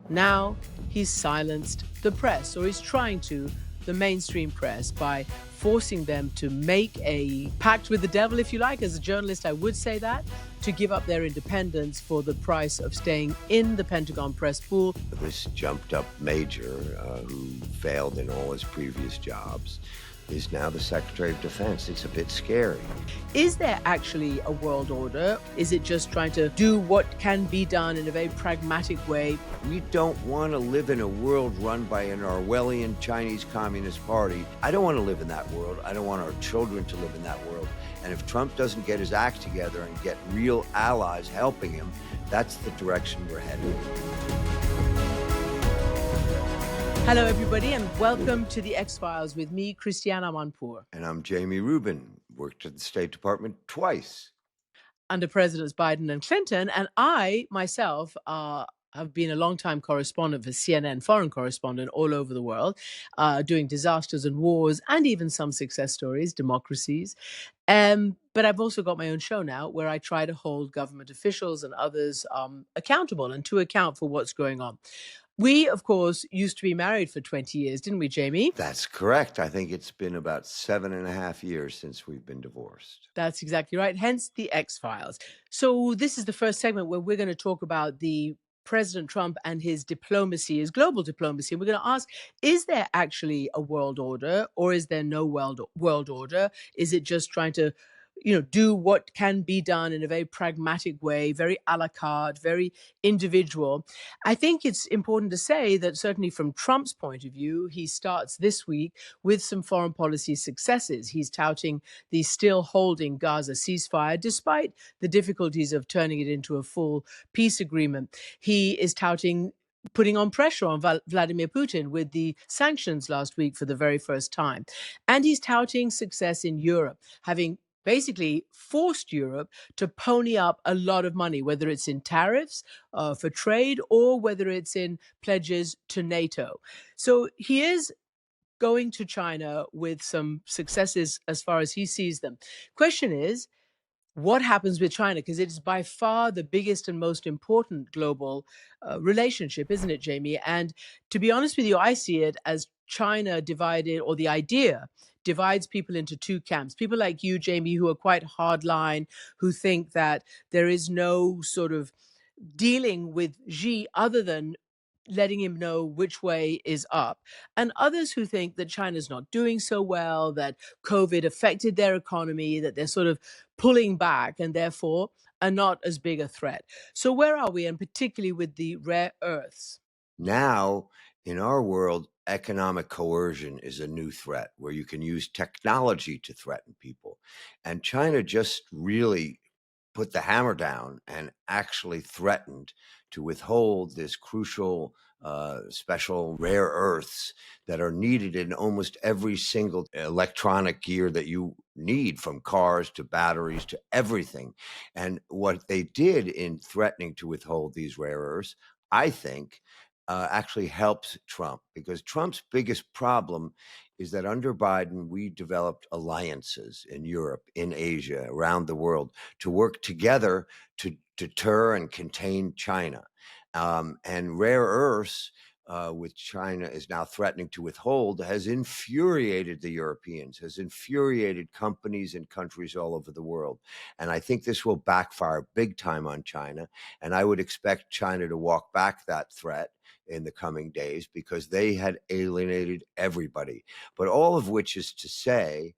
Now he's silenced the press, or he's trying to, the mainstream press, by forcing them to make a pact with the devil, if you like. As a journalist, I would say that, to give up their independence for the price of staying in the Pentagon Press pool. This jumped up major who failed in all his previous jobs is now the Secretary of Defense. It's a bit scary. Is there actually a world order? Is it just trying to do what can be done in a very pragmatic way? We don't want to live in a world run by an Orwellian Chinese Communist Party. I don't want to live in that world. I don't want our children to live in that world. And if Trump doesn't get his act together and get real allies helping him, that's the direction we're headed. Hello, everybody, and welcome to the X-Files with me, Christiane Amanpour. And I'm Jamie Rubin, worked at the State Department twice. Under Presidents Biden and Clinton, and I, myself, have been a long-time correspondent for CNN, foreign correspondent all over the world, doing disasters and wars and even some success stories, democracies. But I've also got my own show now where I try to hold government officials and others accountable and to account for what's going on. We, of course, used to be married for 20 years, didn't we, Jamie? That's correct. I think it's been about 7.5 years since we've been divorced. That's exactly right. Hence the X-Files. So this is the first segment where we're going to talk about the President Trump and his diplomacy, his global diplomacy. And we're going to ask, is there actually a world order, or is there no world order? Is it just trying to do what can be done in a very pragmatic way, very a la carte, very individual? I think it's important to say that certainly from Trump's point of view, he starts this week with some foreign policy successes. He's touting the still holding Gaza ceasefire, despite the difficulties of turning it into a full peace agreement. He is touting putting on pressure on Vladimir Putin with the sanctions last week for the very first time. And he's touting success in Europe, having basically forced Europe to pony up a lot of money, whether it's in tariffs for trade or whether it's in pledges to NATO. So he is going to China with some successes as far as he sees them. Question is, what happens with China? Because it is by far the biggest and most important global relationship, isn't it, Jamie? And to be honest with you, I see it as China divided, or the idea divides people into two camps. People like you, Jamie, who are quite hardline, who think that there is no sort of dealing with Xi other than letting him know which way is up. And others who think that China's not doing so well, that COVID affected their economy, that they're sort of pulling back and therefore are not as big a threat. So where are we, and particularly with the rare earths? Now, in our world, economic coercion is a new threat where you can use technology to threaten people. And China just really put the hammer down and actually threatened to withhold this crucial special rare earths that are needed in almost every single electronic gear that you need, from cars to batteries to everything. And what they did in threatening to withhold these rare earths, I think, actually helps Trump, because Trump's biggest problem is that under Biden, we developed alliances in Europe, in Asia, around the world to work together to deter and contain China. And rare earths, which China is now threatening to withhold, has infuriated the Europeans, has infuriated companies and countries all over the world. And I think this will backfire big time on China. And I would expect China to walk back that threat in the coming days, because they had alienated everybody. But all of which is to say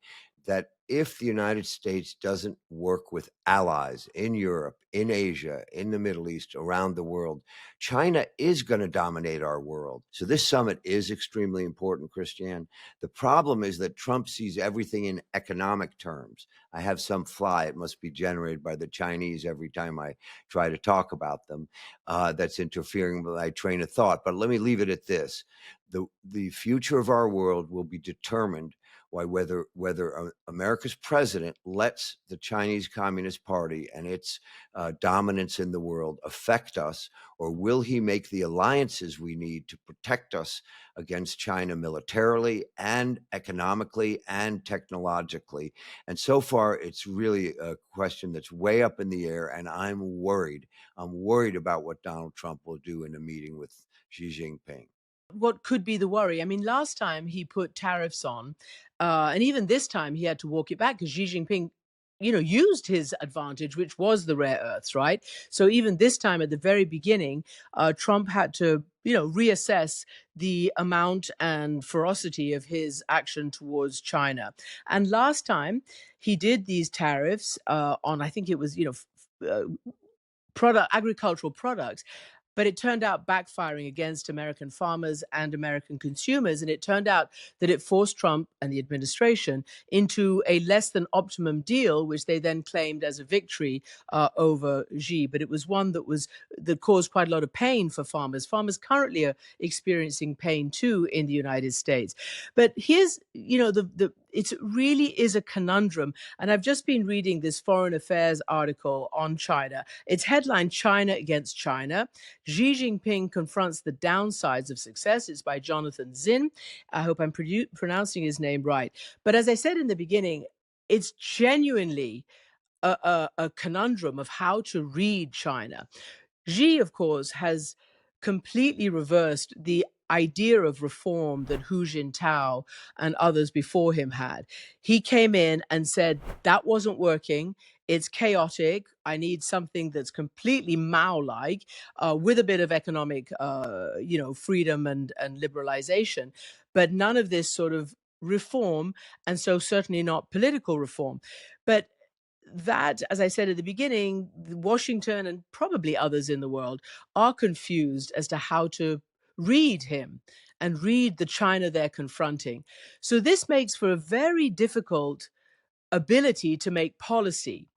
that if the United States doesn't work with allies in Europe, in Asia, in the Middle East, around the world, China is going to dominate our world. So this summit is extremely important, Christiane. The problem is that Trump sees everything in economic terms. I have some fly, it must be generated by the Chinese every time I try to talk about them, that's interfering with my train of thought. But let me leave it at this. The future of our world will be determined by whether America's president lets the Chinese Communist Party and its dominance in the world affect us, or will he make the alliances we need to protect us against China militarily and economically and technologically. And so far, it's really a question that's way up in the air, and I'm worried. I'm worried about what Donald Trump will do in a meeting with Xi Jinping. What could be the worry? I mean, last time he put tariffs on, and even this time he had to walk it back because Xi Jinping, used his advantage, which was the rare earths, right? So even this time at the very beginning, Trump had to, reassess the amount and ferocity of his action towards China. And last time he did these tariffs on, I think it was, agricultural products, but it turned out backfiring against American farmers and American consumers. And it turned out that it forced Trump and the administration into a less than optimum deal, which they then claimed as a victory over Xi. But it was one that caused quite a lot of pain for farmers. Farmers currently are experiencing pain too in the United States. But here's, it really is a conundrum. And I've just been reading this Foreign Affairs article on China. It's headlined China Against China. Xi Jinping confronts the downsides of success. It's by Jonathan Zinn. I hope I'm pronouncing his name right. But as I said in the beginning, it's genuinely a conundrum of how to read China. Xi, of course, has completely reversed the idea of reform that Hu Jintao and others before him had. He came in and said, that wasn't working. It's chaotic. I need something that's completely Mao-like, with a bit of economic, freedom and liberalization, but none of this sort of reform, and so certainly not political reform. But that, as I said at the beginning, Washington and probably others in the world are confused as to how to read him and read the China they're confronting. So this makes for a very difficult ability to make policy.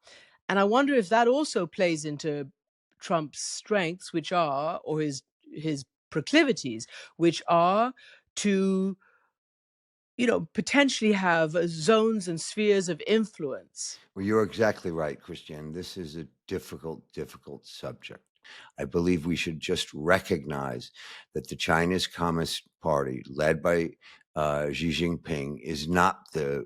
And I wonder if that also plays into Trump's strengths, which are, or his proclivities, which are to, potentially have zones and spheres of influence. Well, you're exactly right, Christiane. This is a difficult, difficult subject. I believe we should just recognize that the Chinese Communist Party, led by Xi Jinping, is not the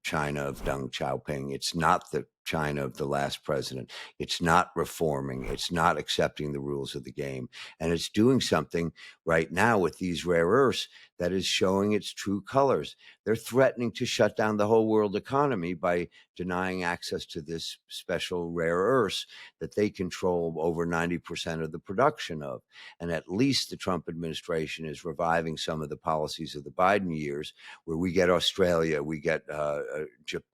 China of Deng Xiaoping. It's not the China of the last president. It's not reforming. It's not accepting the rules of the game. And it's doing something right now with these rare earths that is showing its true colors. They're threatening to shut down the whole world economy by denying access to this special rare earths that they control over 90% of the production of. And at least the Trump administration is reviving some of the policies of the Biden years, where we get Australia, we get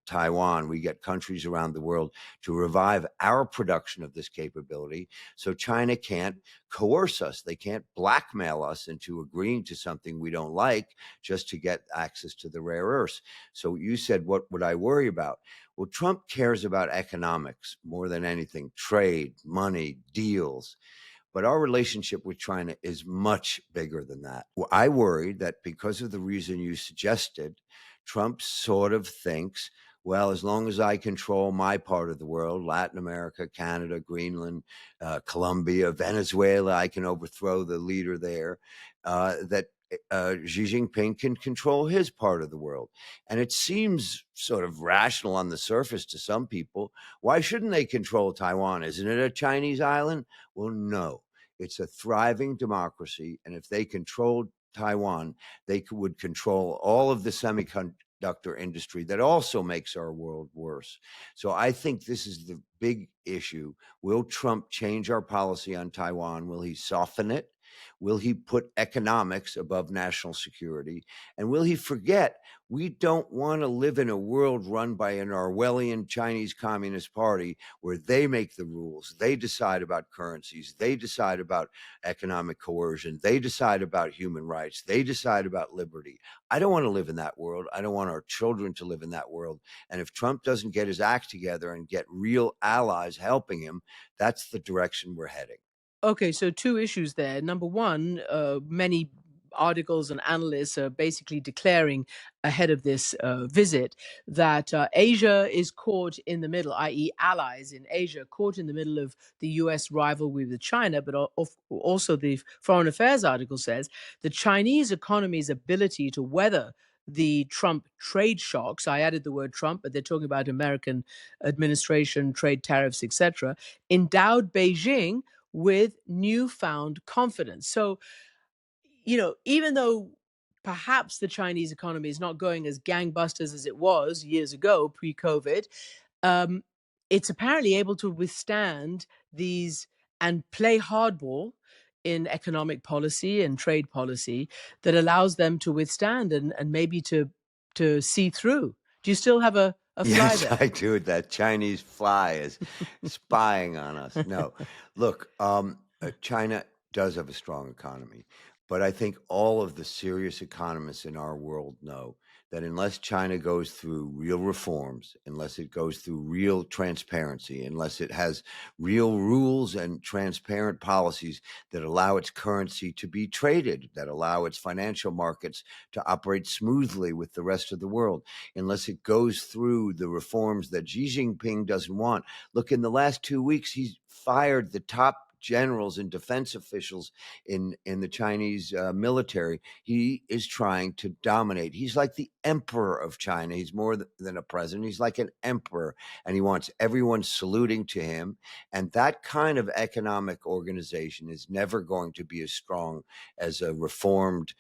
Taiwan, we get countries around the world to revive our production of this capability, so China can't coerce us. They can't blackmail us into agreeing to something we don't like just to get access to the rare earths. So you said, what would I worry about? Well, Trump cares about economics more than anything, trade, money, deals. But our relationship with China is much bigger than that. I worry that because of the reason you suggested, Trump sort of thinks, well, as long as I control my part of the world, Latin America, Canada, Greenland, Colombia, Venezuela, I can overthrow the leader there, that Xi Jinping can control his part of the world. And it seems sort of rational on the surface to some people. Why shouldn't they control Taiwan? Isn't it a Chinese island? Well, no, it's a thriving democracy. And if they controlled Taiwan, they would control all of the semiconductor industry that also makes our world worse. So I think this is the big issue. Will Trump change our policy on Taiwan? Will he soften it? Will he put economics above national security? And will he forget we don't want to live in a world run by an Orwellian Chinese Communist Party where they make the rules, they decide about currencies, they decide about economic coercion, they decide about human rights, they decide about liberty. I don't want to live in that world. I don't want our children to live in that world. And if Trump doesn't get his act together and get real allies helping him, that's the direction we're heading. Okay, so two issues there. Number one, many articles and analysts are basically declaring ahead of this visit that Asia is caught in the middle, i.e., allies in Asia, caught in the middle of the US rivalry with China. But also, the Foreign Affairs article says the Chinese economy's ability to weather the Trump trade shocks. I added the word Trump, but they're talking about American administration, trade tariffs, etc., endowed Beijing with newfound confidence. So even though perhaps the Chinese economy is not going as gangbusters as it was years ago, pre-COVID, um, it's apparently able to withstand these and play hardball in economic policy and trade policy that allows them to withstand and maybe to see through. Do you still have a fly Yes, there? I do. That Chinese fly is spying on us. No, look, China does have a strong economy, but I think all of the serious economists in our world know that unless China goes through real reforms, unless it goes through real transparency, unless it has real rules and transparent policies that allow its currency to be traded, that allow its financial markets to operate smoothly with the rest of the world, unless it goes through the reforms that Xi Jinping doesn't want. Look, in the last 2 weeks, he's fired the top generals and defense officials in the Chinese military. He is trying to dominate. He's like the emperor of China. He's more than a president. He's like an emperor, and he wants everyone saluting to him. And that kind of economic organization is never going to be as strong as a reformed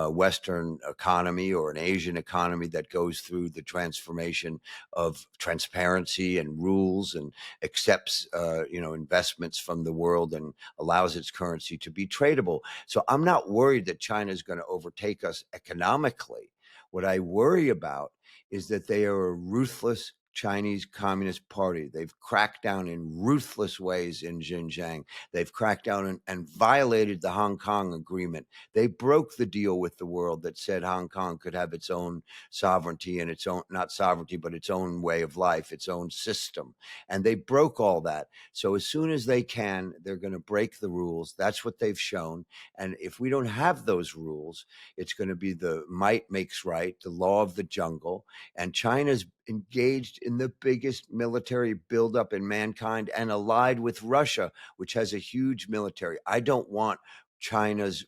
Western economy or an Asian economy that goes through the transformation of transparency and rules and accepts, investments from the world and allows its currency to be tradable. So I'm not worried that China is going to overtake us economically. What I worry about is that they are a ruthless Chinese Communist Party. They've cracked down in ruthless ways in Xinjiang. They've cracked down and violated the Hong Kong agreement. They broke the deal with the world that said Hong Kong could have its own sovereignty and its own, not sovereignty, but its own way of life, its own system. And they broke all that. So as soon as they can, they're going to break the rules. That's what they've shown. And if we don't have those rules, it's going to be the might makes right, the law of the jungle. And China's engaged in the biggest military buildup in mankind and allied with Russia, which has a huge military. I don't want China's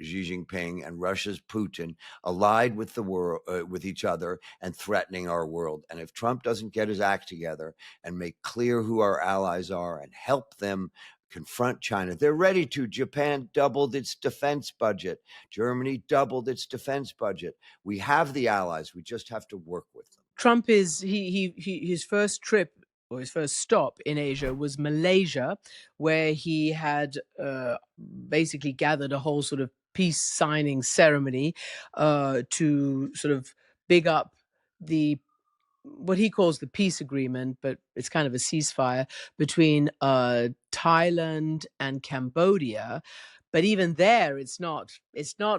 Xi Jinping and Russia's Putin allied with the world, with each other, and threatening our world. And if Trump doesn't get his act together and make clear who our allies are and help them confront China, they're ready to. Japan doubled its defense budget. Germany doubled its defense budget. We have the allies. We just have to work with them. Trump is his first trip or his first stop in Asia was Malaysia, where he had basically gathered a whole sort of peace signing ceremony to sort of big up the what he calls the peace agreement, but it's kind of a ceasefire between Thailand and Cambodia. But even there, it's not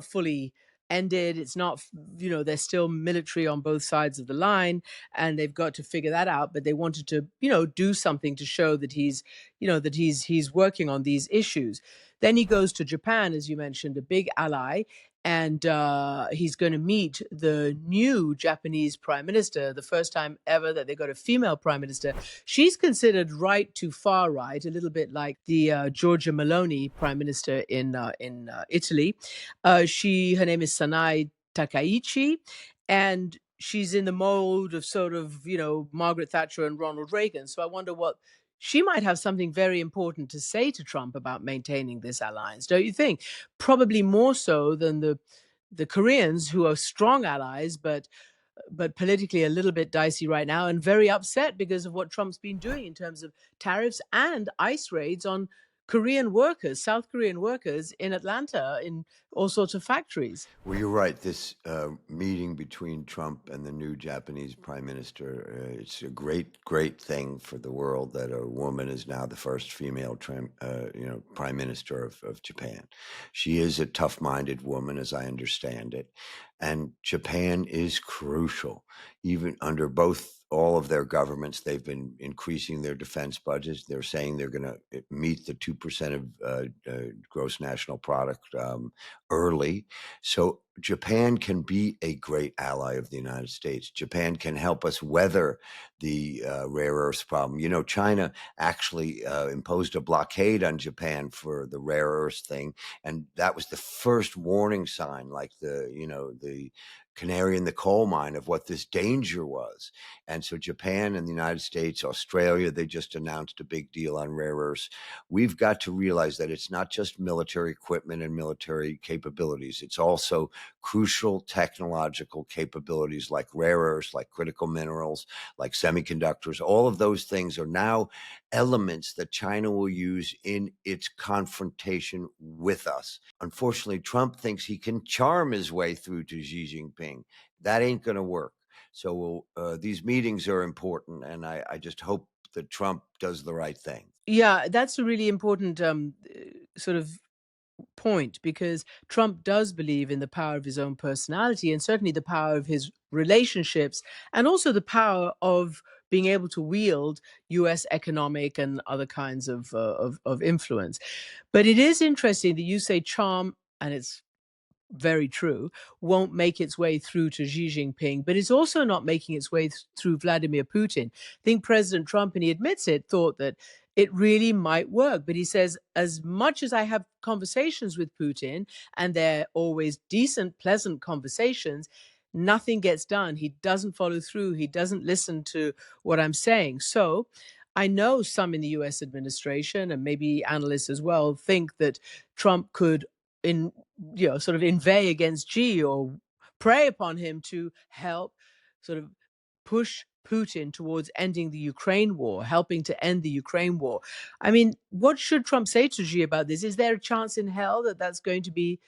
fully ended. It's not, there's still military on both sides of the line, and they've got to figure that out. But they wanted to, do something to show that he's working on these issues. Then he goes to Japan, as you mentioned, a big ally, and he's going to meet the new Japanese prime minister, the first time ever that they got a female prime minister. She's considered right to far right, a little bit like the Giorgia Meloni prime minister in Italy. Her name is Sanai Takaichi, and she's in the mold of sort of Margaret Thatcher and Ronald Reagan. So I wonder what she might have something very important to say to Trump about maintaining this alliance, don't you think? Probably more so than the Koreans, who are strong allies, but politically a little bit dicey right now and very upset because of what Trump's been doing in terms of tariffs and ICE raids on Korean workers, South Korean workers in Atlanta in all sorts of factories. Well, you're right. This meeting between Trump and the new Japanese prime minister, it's a great, great thing for the world that a woman is now the first female prime minister of Japan. She is a tough-minded woman, as I understand it. And Japan is crucial. Even under all of their governments, they've been increasing their defense budgets. They're saying they're going to meet the 2% of gross national product early. So Japan can be a great ally of the United States. Japan can help us weather the rare earths problem. China actually imposed a blockade on Japan for the rare earths thing, and that was the first warning sign. Like the canary in the coal mine of what this danger was. And so Japan and the United States, Australia, they just announced a big deal on rare earths. We've got to realize that it's not just military equipment and military capabilities. It's also crucial technological capabilities like rare earths, like critical minerals, like semiconductors. All of those things are now elements that China will use in its confrontation with us. Unfortunately, Trump thinks he can charm his way through to Xi Jinping. That ain't going to work. So these meetings are important, and I just hope that Trump does the right thing. Yeah, that's a really important sort of point, because Trump does believe in the power of his own personality and certainly the power of his relationships, and also the power of being able to wield US economic and other kinds of influence. But it is interesting that you say charm, and it's very true, won't make its way through to Xi Jinping, but it's also not making its way through Vladimir Putin. I think President Trump, and he admits it, thought that it really might work. But he says, as much as I have conversations with Putin, and they're always decent, pleasant conversations, nothing gets done. He doesn't follow through. He doesn't listen to what I'm saying. So I know some in the US administration, and maybe analysts as well, think that Trump could in sort of inveigh against Xi or prey upon him to help sort of push Putin towards ending the Ukraine war, helping to end the Ukraine war. I mean, what should Trump say to Xi about this? Is there a chance in hell that that's going to be,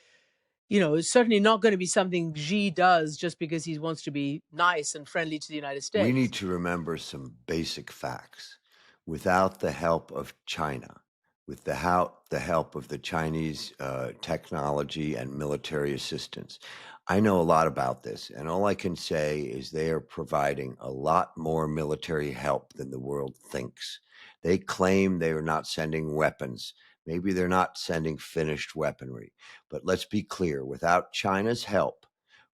it's certainly not going to be something Xi does just because he wants to be nice and friendly to the United We need States? to remember some basic facts. Without the help of China, without the help of the Chinese technology and military assistance, I know a lot about this, and all I can say is they are providing a lot more military help than the world thinks. They claim they are not sending weapons. Maybe they're not sending finished weaponry. But let's be clear, without China's help,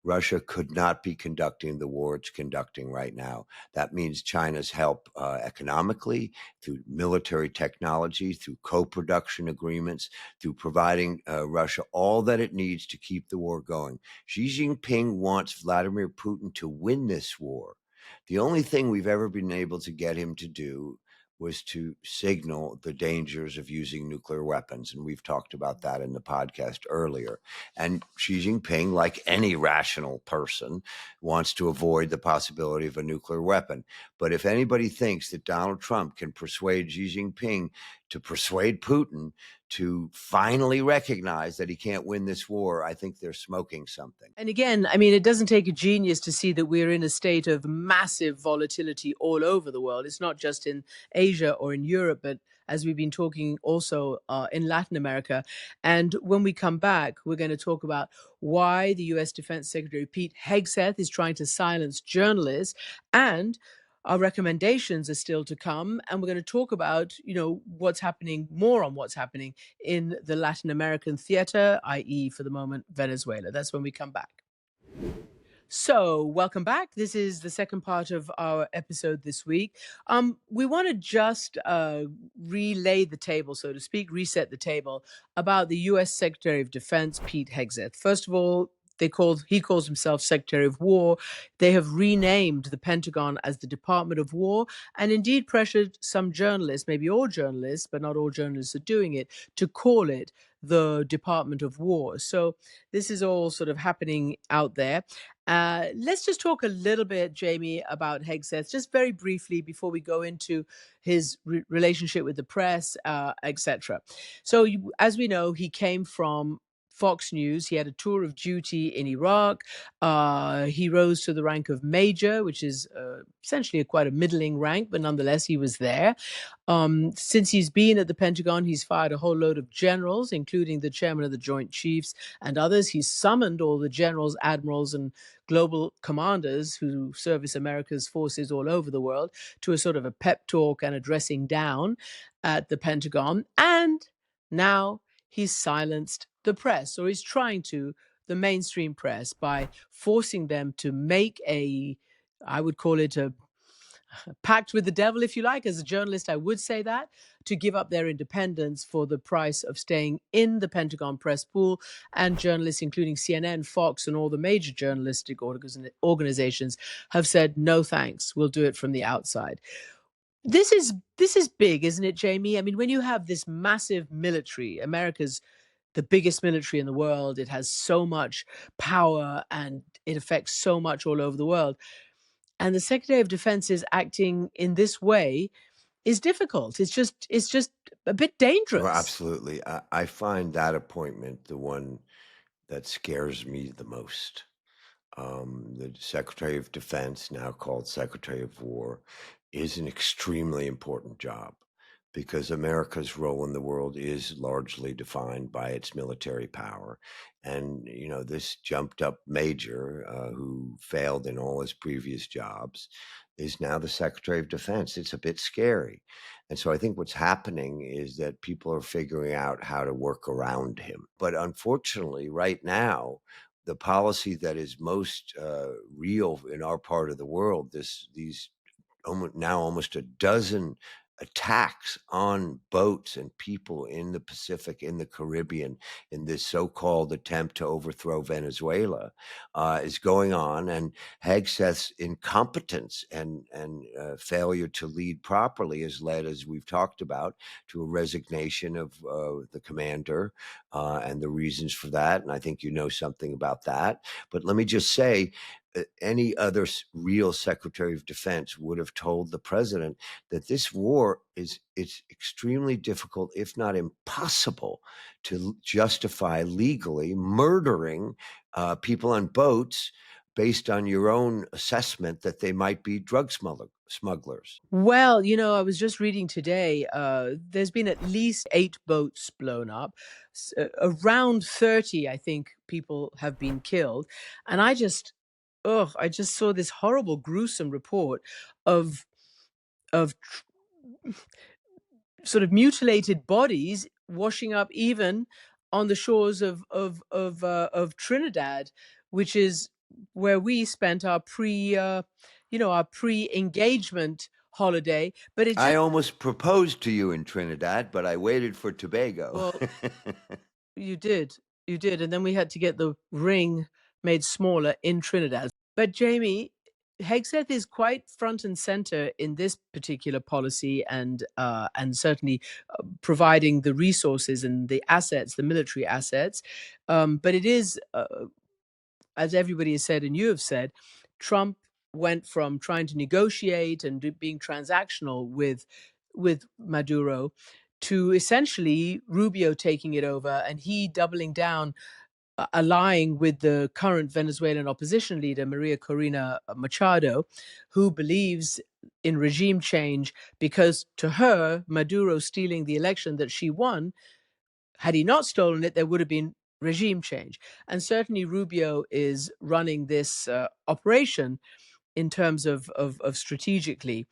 Russia could not be conducting the war it's conducting right now. That means China's help economically, through military technology, through co-production agreements, through providing Russia all that it needs to keep the war going. Xi Jinping wants Vladimir Putin to win this war. The only thing we've ever been able to get him to do was to signal the dangers of using nuclear weapons. And we've talked about that in the podcast earlier. And Xi Jinping, like any rational person, wants to avoid the possibility of a nuclear weapon. But if anybody thinks that Donald Trump can persuade Xi Jinping to persuade Putin to finally recognize that he can't win this war, I think they're smoking something. And again, I mean, it doesn't take a genius to see that we're in a state of massive volatility all over the world. It's not just in Asia or in Europe, but as we've been talking also in Latin America. And when we come back, we're going to talk about why the US Defense Secretary Pete Hegseth is trying to silence journalists, and our recommendations are still to come. And we're going to talk about, what's happening, more on what's happening in the Latin American theater, i.e., for the moment, Venezuela. That's when we come back. So, welcome back. This is the second part of our episode this week. We want to just relay the table, so to speak, reset the table about the U.S. Secretary of Defense, Pete Hegseth. First of all, he calls himself Secretary of War. They have renamed the Pentagon as the Department of War, and indeed pressured some journalists, maybe all journalists, but not all journalists are doing it, to call it the Department of War. So this is all sort of happening out there. Let's just talk a little bit, Jamie, about Hegseth, just very briefly before we go into his relationship with the press, etc. So, as we know, he came from Fox News. He had a tour of duty in Iraq. He rose to the rank of major, which is essentially quite a middling rank, but nonetheless, he was there. Since he's been at the Pentagon, he's fired a whole load of generals, including the chairman of the Joint Chiefs and others. He's summoned all the generals, admirals, and global commanders who service America's forces all over the world to a sort of a pep talk and a dressing down at the Pentagon. And now he's silenced the press, or he's trying to, the mainstream press, by forcing them to make I would call it pact with the devil, if you like. As a journalist, I would say that, to give up their independence for the price of staying in the Pentagon Press pool. And journalists, including CNN, Fox, and all the major journalistic organizations, have said, no thanks, we'll do it from the outside. This is big, isn't it, Jamie? I mean, when you have this massive military, America's the biggest military in the world, it has so much power and it affects so much all over the world. And the Secretary of Defense is acting in this way is difficult. It's just a bit Well, dangerous. absolutely. I find that appointment the one that scares me the most. The Secretary of Defense, now called Secretary of War, is an extremely important job because America's role in the world is largely defined by its military power. And, this jumped up major who failed in all his previous jobs is now the Secretary of Defense. It's a bit scary. And so I think what's happening is that people are figuring out how to work around him. But unfortunately, right now, the policy that is most real in our part of the world, these almost a dozen attacks on boats and people in the Pacific, in the Caribbean, in this so-called attempt to overthrow Venezuela, is going on, and Hegseth's incompetence and failure to lead properly has led, as we've talked about, to a resignation of the commander, and the reasons for that. And I think you know something about that. But let me just say, any other real Secretary of Defense would have told the president that this war it's extremely difficult, if not impossible, to justify legally murdering people on boats based on your own assessment that they might be drug smugglers. Well, I was just reading today, there's been at least 8 boats blown up. Around 30, I think, people have been killed. And I just saw this horrible, gruesome report of sort of mutilated bodies washing up even on the shores of Trinidad, which is where we spent our pre-engagement holiday. But it I just almost proposed to you in Trinidad, but I waited for Tobago. well, you did, and then we had to get the ring made smaller in Trinidad. But Jamie, Hegseth is quite front and center in this particular policy, and certainly providing the resources and the assets, the military assets. But it is, as everybody has said and you have said, Trump went from trying to negotiate and being transactional with Maduro to essentially Rubio taking it over and he doubling down, allying with the current Venezuelan opposition leader, Maria Corina Machado, who believes in regime change because to her, Maduro stealing the election that she won, had he not stolen it, there would have been regime change. And certainly Rubio is running this operation in terms of strategically.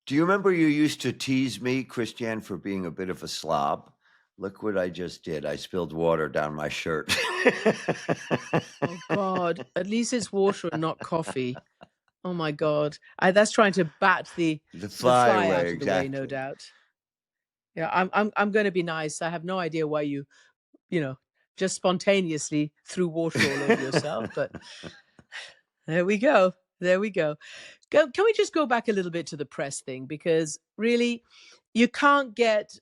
Do you remember you used to tease me, Christiane, for being a bit of a slob? Look what I just did. I spilled water down my shirt. Oh God, at least it's water and not coffee. Oh my God, that's trying to bat The the fly fly away, out of the way, no exactly. doubt. Yeah, I'm going to be nice. I have no idea why you know just spontaneously threw water all over yourself, but there we go. There we go. Can we just go back a little bit to the press thing? Because really, you can't get.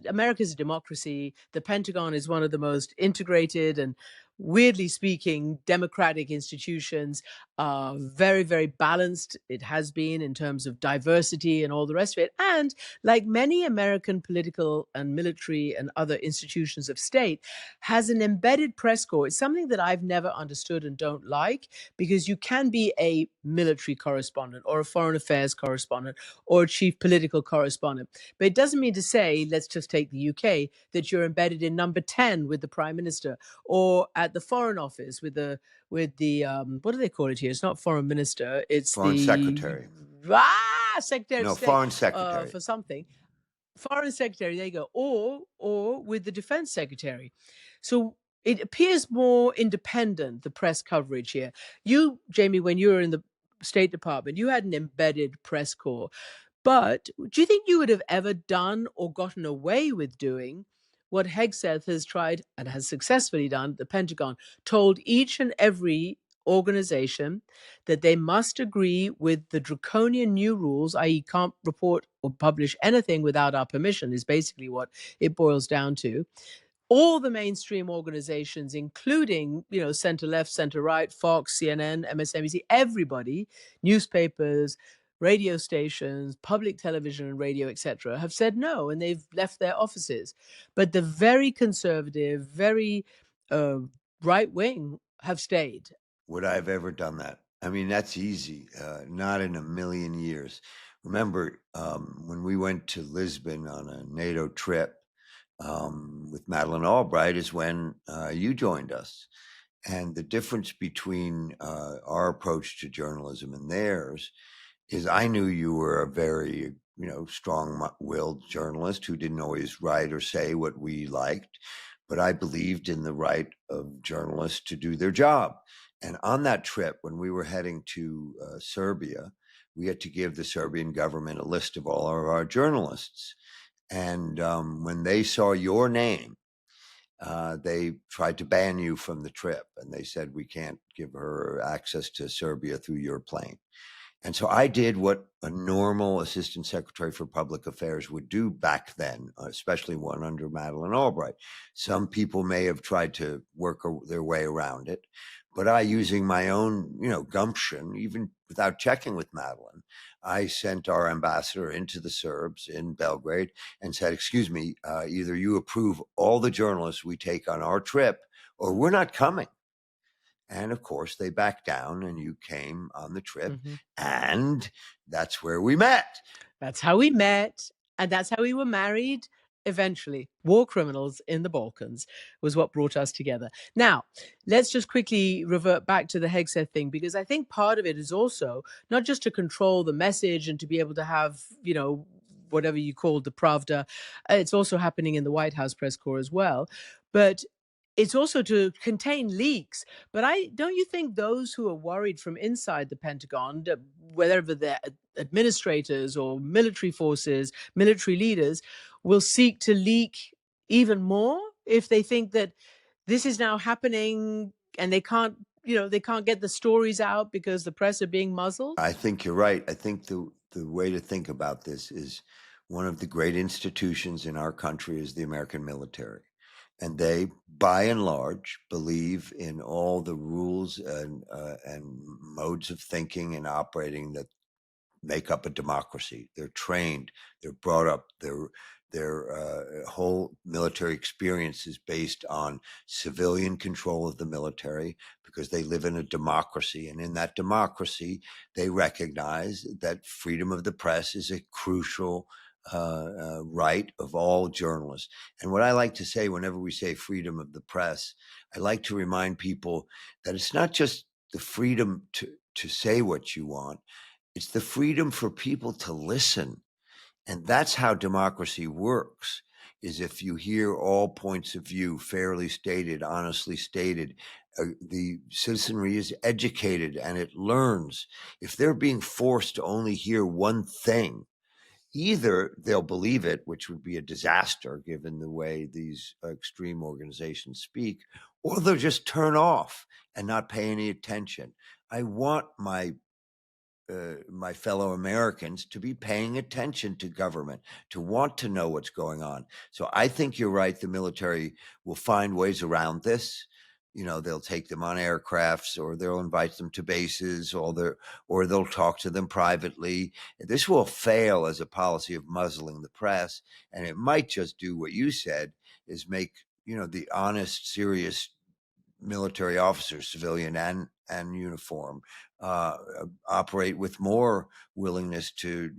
America's a democracy. The Pentagon is one of the most integrated and, weirdly speaking, democratic institutions. Very, very balanced. It has been in terms of diversity and all the rest of it. And like many American political and military and other institutions of state, has an embedded press corps. It's something that I've never understood and don't like because you can be a military correspondent or a foreign affairs correspondent or a chief political correspondent. But it doesn't mean to say, let's just take the UK, that you're embedded in number 10 with the Prime Minister or at the Foreign Office with the what do they call it here? It's not Foreign Minister, it's Foreign the Secretary. Secretary of No, State Foreign Secretary. for something. Foreign Secretary, there you go. Or with the Defense Secretary. So it appears more independent, the press coverage here. You, Jamie, when you were in the State Department, you had an embedded press corps. But do you think you would have ever done or gotten away with doing what Hegseth has tried and has successfully done at the Pentagon, told each and every organization that they must agree with the draconian new rules, i.e., can't report or publish anything without our permission, is basically what it boils down to. All the mainstream organizations, including, center left, center right, Fox, CNN, MSNBC, everybody, newspapers, radio stations, public television and radio, etc., have said no, and they've left their offices. But the very conservative, very uh, right wing have stayed. Would I have ever done that? I mean, that's easy. Not in a million years. Remember, when we went to Lisbon on a NATO trip with Madeleine Albright is when you joined us. And the difference between our approach to journalism and theirs is I knew you were a very, strong-willed journalist who didn't always write or say what we liked, but I believed in the right of journalists to do their job. And on that trip, when we were heading to Serbia, we had to give the Serbian government a list of all of our journalists. And when they saw your name, they tried to ban you from the trip. And they said, we can't give her access to Serbia through your plane. And so I did what a normal assistant secretary for public affairs would do back then, especially one under Madeleine Albright. Some people may have tried to work their way around it, but I, using my own, gumption, even without checking with Madeleine, I sent our ambassador into the Serbs in Belgrade and said, excuse me, either you approve all the journalists we take on our trip or we're not coming. And of course, they backed down and you came on the trip. Mm-hmm. And that's where we met. That's how we met. And that's how we were married eventually. War criminals in the Balkans was what brought us together. Now, let's just quickly revert back to the Hegseth thing, because I think part of it is also not just to control the message and to be able to have, whatever you called the Pravda. It's also happening in the White House press corps as well. But it's also to contain leaks. But don't you think those who are worried from inside the Pentagon, whether they're administrators or military forces, military leaders, will seek to leak even more if they think that this is now happening and they can't get the stories out because the press are being muzzled? I think you're right. I think the way to think about this is one of the great institutions in our country is the American military. And they, by and large, believe in all the rules and modes of thinking and operating that make up a democracy. They're trained, they're brought up, their whole military experience is based on civilian control of the military because they live in a democracy. And in that democracy, they recognize that freedom of the press is a crucial right of all journalists. And what I like to say whenever we say freedom of the press, I like to remind people that it's not just the freedom to say what you want, it's the freedom for people to listen. And that's how democracy works, is if you hear all points of view fairly stated, honestly stated, the citizenry is educated and it learns. If they're being forced to only hear one thing, either they'll believe it, which would be a disaster given the way these extreme organizations speak, or they'll just turn off and not pay any attention. I want my fellow Americans to be paying attention to government, to want to know what's going on. So I think you're right. The military will find ways around this. They'll take them on aircrafts, or they'll invite them to bases, or they'll talk to them privately. This will fail as a policy of muzzling the press, and it might just do what you said, is make the honest, serious military officers, civilian and uniform, operate with more willingness to,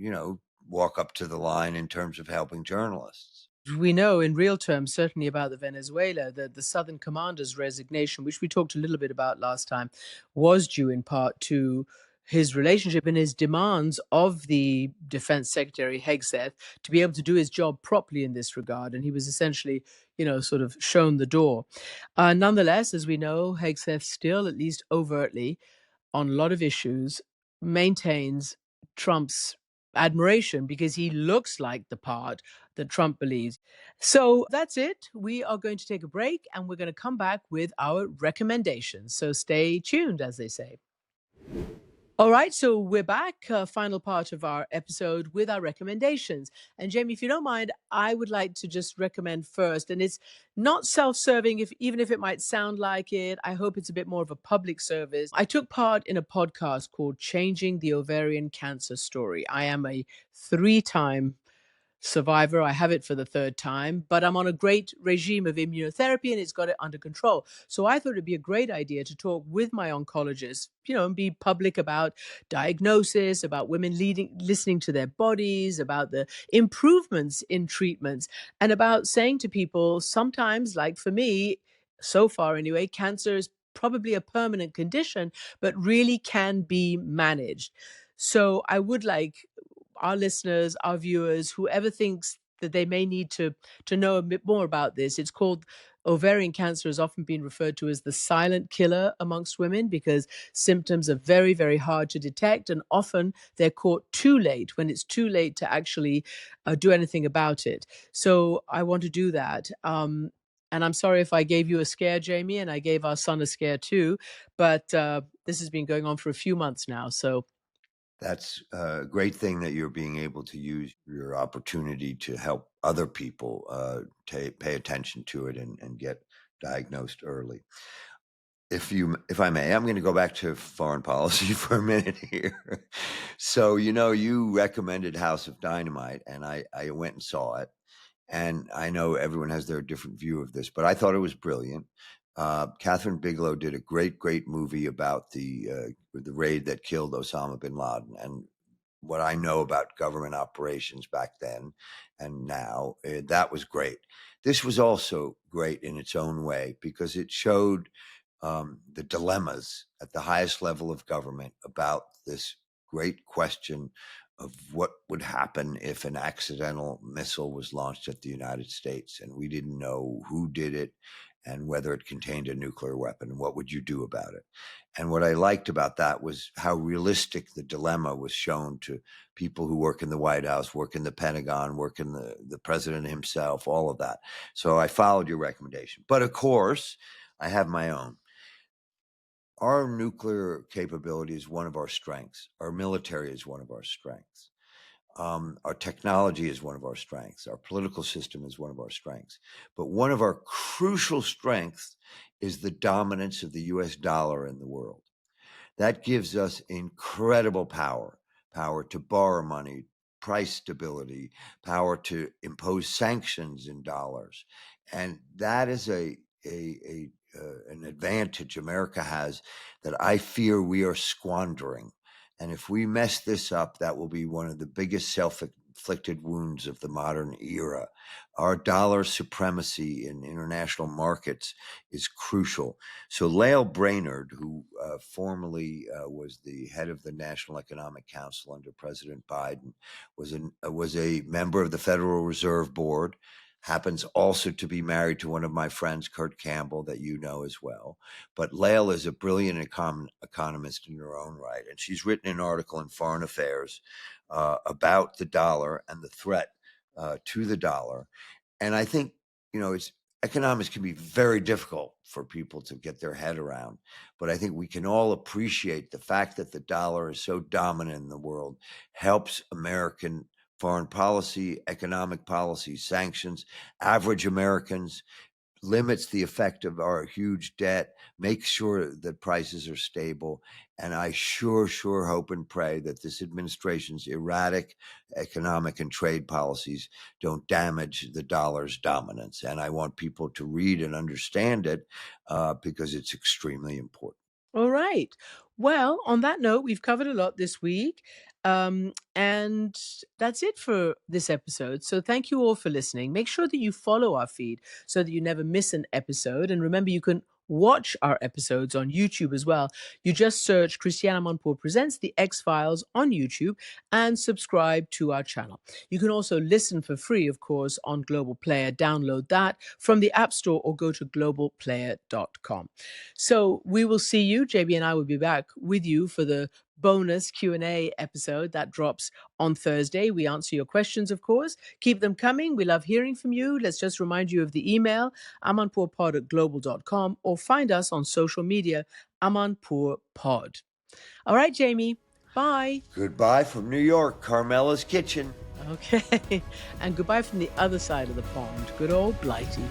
walk up to the line in terms of helping journalists. We know in real terms, certainly about the Venezuela, that the Southern commander's resignation, which we talked a little bit about last time, was due in part to his relationship and his demands of the Defense Secretary Hegseth to be able to do his job properly in this regard. And he was essentially, sort of shown the door. Nonetheless, as we know, Hegseth still, at least overtly, on a lot of issues, maintains Trump's admiration because he looks like the part that Trump believes. So that's it. We are going to take a break and we're going to come back with our recommendations. So stay tuned, as they say. All right, so we're back, final part of our episode with our recommendations. And Jamie, if you don't mind, I would like to just recommend first, and it's not self-serving, if even if it might sound like it. I hope it's a bit more of a public service. I took part in a podcast called Changing the Ovarian Cancer Story. I am a three-time survivor. I have it for the third time, but I'm on a great regime of immunotherapy and it's got it under control. So I thought it'd be a great idea to talk with my oncologist, and be public about diagnosis, about women listening to their bodies, about the improvements in treatments, and about saying to people sometimes, like for me, so far anyway, cancer is probably a permanent condition, but really can be managed. So I would like our listeners, our viewers, whoever thinks that they may need to know a bit more about this. It's called ovarian cancer has often been referred to as the silent killer amongst women because symptoms are very, very hard to detect. And often they're caught too late when it's too late to actually do anything about it. So I want to do that. And I'm sorry if I gave you a scare, Jamie, and I gave our son a scare too. But this has been going on for a few months now. So That's a great thing that you're being able to use your opportunity to help other people pay attention to it and get diagnosed early. If I may, I'm going to go back to foreign policy for a minute here. So, you recommended House of Dynamite, and I went and saw it. And I know everyone has their different view of this, but I thought it was brilliant. Catherine Bigelow did a great movie about the raid that killed Osama bin Laden, and what I know about government operations back then and now. That was great. This was also great in its own way because it showed the dilemmas at the highest level of government about this great question of what would happen if an accidental missile was launched at the United States and we didn't know who did it and whether it contained a nuclear weapon. What would you do about it? And what I liked about that was how realistic the dilemma was shown to people who work in the White House, work in the Pentagon, work in the president himself, all of that. So I followed your recommendation. But of course, I have my own. Our nuclear capability is one of our strengths. Our military is one of our strengths. Our technology is one of our strengths. Our political system is one of our strengths. But one of our crucial strengths is the dominance of the US dollar in the world. That gives us incredible power to borrow money, price stability, power to impose sanctions in dollars. And that is an advantage America has that I fear we are squandering. And if we mess this up, that will be one of the biggest self-inflicted wounds of the modern era. Our dollar supremacy in international markets is crucial. So Lael Brainerd, who formerly was the head of the National Economic Council under President Biden, was a member of the Federal Reserve Board, happens also to be married to one of my friends, Kurt Campbell, that you know as well. But Lael is a brilliant economist in her own right, and she's written an article in Foreign Affairs about the dollar and the threat to the dollar. And I think, economics can be very difficult for people to get their head around. But I think we can all appreciate the fact that the dollar is so dominant in the world helps American foreign policy, economic policy, sanctions, average Americans, limits the effect of our huge debt, makes sure that prices are stable. And I sure hope and pray that this administration's erratic economic and trade policies don't damage the dollar's dominance. And I want people to read and understand it because it's extremely important. all right. Well, on that note, we've covered a lot this week. And that's it for this episode. So thank you all for listening. Make sure that you follow our feed so that you never miss an episode. And remember, you can watch our episodes on YouTube as well. You just search Christiane Amanpour Presents The X-Files on YouTube and subscribe to our channel. You can also listen for free, of course, on Global Player. Download that from the App Store or go to globalplayer.com. So we will see you. JB and I will be back with you for the bonus Q&A episode that drops on Thursday. We answer your questions, of course. Keep them coming. We love hearing from you. Let's just remind you of the email, amanpourpod@global.com, or find us on social media, amanpourpod. All right, Jamie. Bye. Goodbye from New York, Carmela's Kitchen. Okay. And goodbye from the other side of the pond. Good old Blighty.